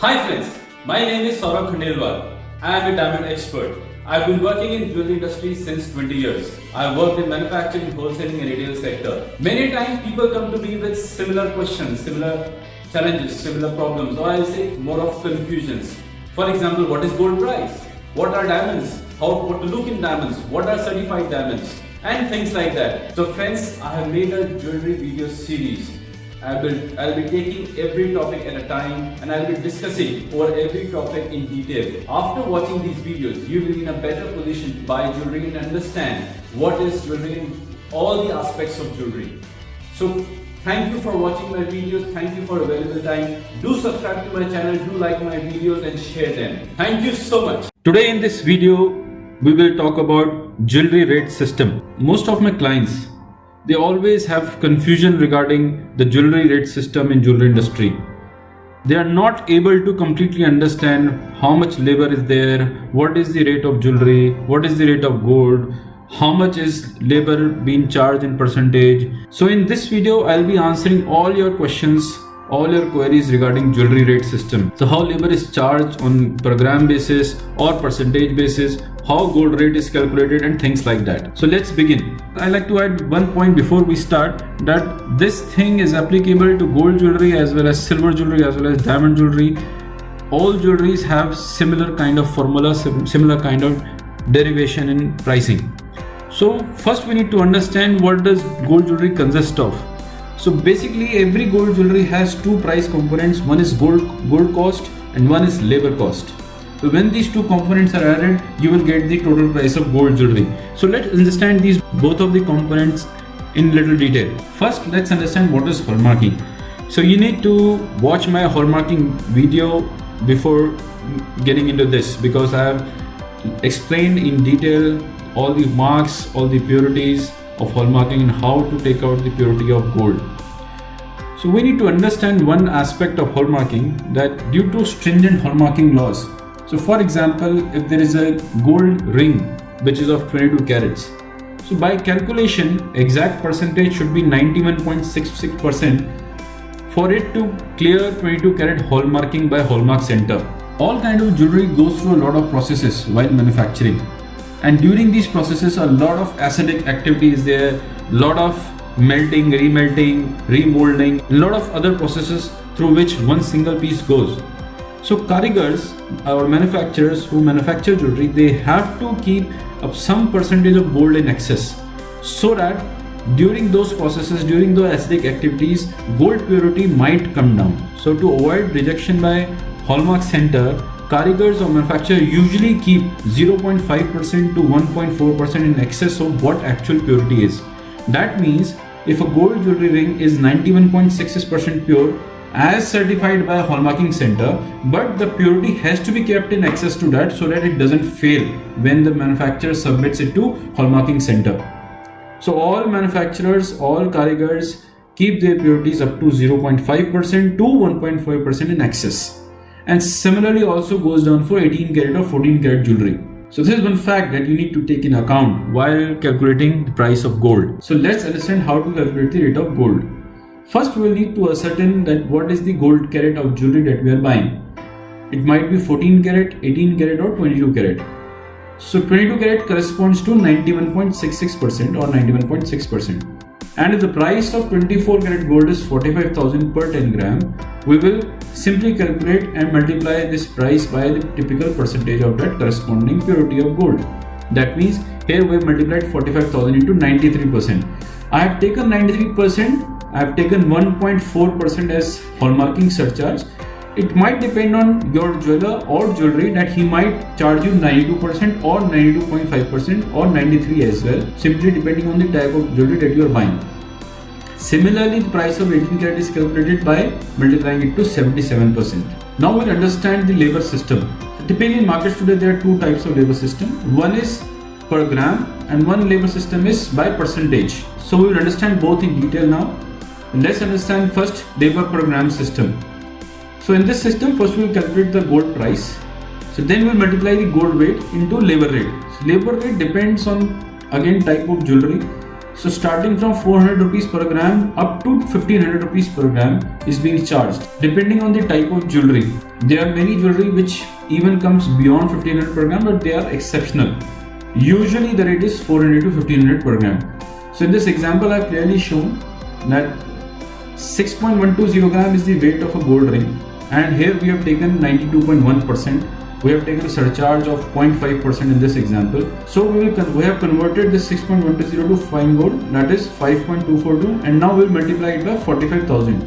Hi friends, my name is Saurabh Khandelwal. I am a diamond expert. I've been working in jewelry industry since 20 years. I've worked in manufacturing, wholesaling and retail sector. Many times people come to me with similar questions, similar challenges, similar problems, or I'll say more of confusions. For example, what is gold price? What are diamonds? What to look in diamonds? What are certified diamonds? And things like that. So friends, I have made a jewelry video series. I'll be taking every topic at a time and I'll be discussing over every topic in detail. After watching these videos, you will be in a better position to buy jewelry and understand what is jewelry and all the aspects of jewelry. So thank you for watching my videos. Thank you for available time. Do subscribe to my channel, do like my videos and share them. Thank you so much. Today in this video, we will talk about jewelry rate system. Most of my clients, they always have confusion regarding the jewelry rate system in jewelry industry. They are not able to completely understand how much labor is there, what is the rate of jewelry, what is the rate of gold, how much is labor being charged in percentage. So in this video, I'll be answering all your questions, all your queries regarding jewelry rate system. So how labor is charged on per gram basis or percentage basis, how gold rate is calculated and things like that. So let's begin. I like to add one point before we start, that this thing is applicable to gold jewelry as well as silver jewelry as well as diamond jewelry. All jewelries have similar kind of formula, similar kind of derivation in pricing. So first we need to understand what does gold jewelry consist of. So basically every gold jewelry has two price components. One is gold cost and one is labor cost. So when these two components are added, you will get the total price of gold jewelry. So let's understand these both of the components in little detail. First, let's understand what is hallmarking. So you need to watch my hallmarking video before getting into this, because I have explained in detail all the marks, all the purities of hallmarking and how to take out the purity of gold. So we need to understand one aspect of hallmarking, that due to stringent hallmarking laws. So for example, if there is a gold ring which is of 22 carats, so by calculation exact percentage should be 91.66% for it to clear 22 carat hallmarking by Hallmark Center. All kind of jewelry goes through a lot of processes while manufacturing, and during these processes a lot of acidic activity is there, lot of melting, remelting, remolding, a lot of other processes through which one single piece goes. So karigars or manufacturers who manufacture jewelry, they have to keep up some percentage of gold in excess, so that during those processes, during the acidic activities, gold purity might come down. So to avoid rejection by Hallmark Center, karigars or manufacturers usually keep 0.5% to 1.4% in excess of what actual purity is. That means if a gold jewelry ring is 91.66% pure as certified by Hallmarking Center, but the purity has to be kept in excess to that so that it doesn't fail when the manufacturer submits it to Hallmarking Center. So all manufacturers, all karigars keep their purities up to 0.5% to 1.5% in excess. And similarly also goes down for 18 karat or 14 karat jewelry. So this is one fact that you need to take in account while calculating the price of gold. So let's understand how to calculate the rate of gold. First, we will need to ascertain that what is the gold carat of jewelry that we are buying. It might be 14 karat, 18 karat or 22 karat. So 22 karat corresponds to 91.66% or 91.6%. And if the price of 24 karat gold is 45,000 per 10 gram, we will simply calculate and multiply this price by the typical percentage of that corresponding purity of gold. That means here we have multiplied 45,000 into 93%. I have taken 93%. I have taken 1.4% as hallmarking surcharge. It might depend on your jeweler or jewelry that he might charge you 92% or 92.5% or 93% as well, simply depending on the type of jewelry that you are buying. Similarly, the price of 18 karat is calculated by multiplying it to 77%. Now we'll understand the labor system. Typically in markets today there are two types of labor system. One is per gram and one labor system is by percentage. So we will understand both in detail now. Let's understand first labor per gram system. So in this system, first we will calculate the gold price. So then we will multiply the gold weight into labor rate. So labor rate depends on again type of jewelry. So starting from 400 rupees per gram up to 1500 rupees per gram is being charged depending on the type of jewelry. There are many jewelry which even comes beyond 1500 per gram, but they are exceptional. Usually the rate is 400 to 1500 per gram. So in this example I have clearly shown that 6.120 gram is the weight of a gold ring, and here we have taken 92.1%. We have taken a surcharge of 0.5% in this example. So we have converted this 6.120 to fine gold, that is 5.242, and now we'll multiply it by 45,000.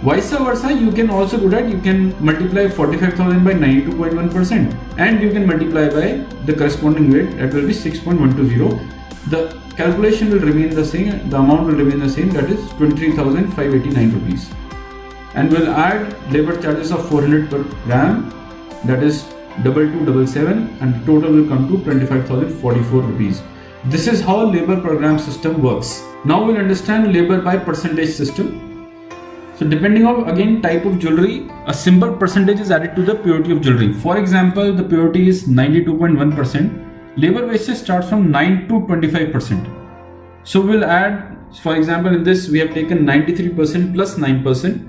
Vice versa, you can also do that. You can multiply 45,000 by 92.1%, and you can multiply by the corresponding weight, that will be 6.120. The calculation will remain the same, the amount will remain the same, that is 23,589 rupees. And we'll add labor charges of 400 per gram, that is 2277, and the total will come to 25,044 rupees. This is how labor per gram system works. Now we'll understand labor by percentage system. So depending on again type of jewelry, a simple percentage is added to the purity of jewelry. For example, the purity is 92.1%. Labor wastage starts from 9 to 25%. So we'll add, for example, in this we have taken 93% plus 9%.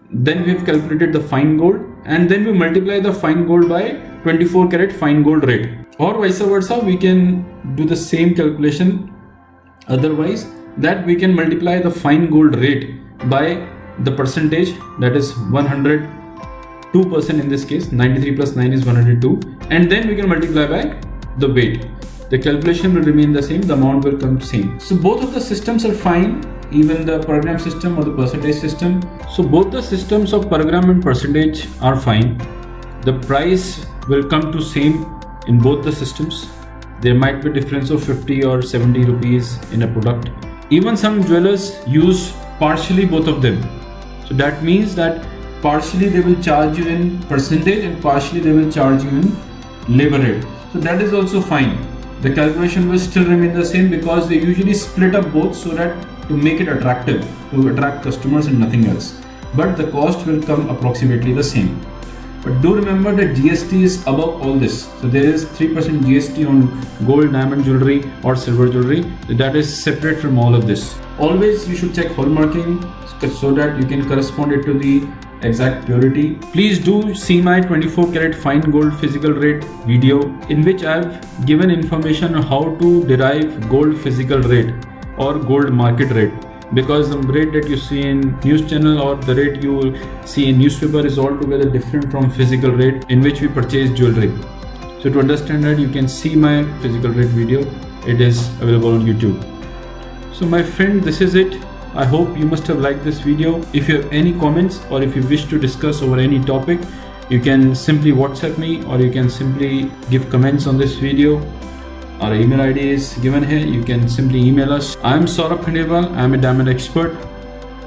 Then we have calculated the fine gold, and then we multiply the fine gold by 24 karat fine gold rate, or vice versa. We can do the same calculation otherwise, that we can multiply the fine gold rate by the percentage, that is 102% in this case. 93 plus 9 is 102, and then we can multiply by the weight. The calculation will remain the same, the amount will come same. So both of the systems are fine, even the per gram system or the percentage system. So both the systems of per gram and percentage are fine. The price will come to same in both the systems. There might be difference of 50 or 70 rupees in a product. Even some jewelers use partially both of them. So that means that partially they will charge you in percentage and partially they will charge you in labor rate. So that is also fine. The calculation will still remain the same, because they usually split up both so that to make it attractive, to attract customers and nothing else. But the cost will come approximately the same. But do remember that GST is above all this. So there is 3% GST on gold, diamond jewelry or silver jewelry. That is separate from all of this. Always you should check hallmarking so that you can correspond it to the exact purity. Please do see my 24 karat fine gold physical rate video, in which I have given information on how to derive gold physical rate or gold market rate, because the rate that you see in news channel or the rate you see in newspaper is altogether different from physical rate in which we purchase jewelry. So to understand that, you can see my physical rate video. It is available on YouTube. So my friend, this is it. I hope you must have liked this video. If you have any comments or if you wish to discuss over any topic, you can simply WhatsApp me or you can simply give comments on this video. Our email ID is given here. You can simply email us. I am Saurabh Khandelwal. I am a diamond expert.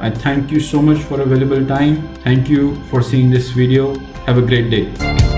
I thank you so much for your valuable time. Thank you for seeing this video. Have a great day.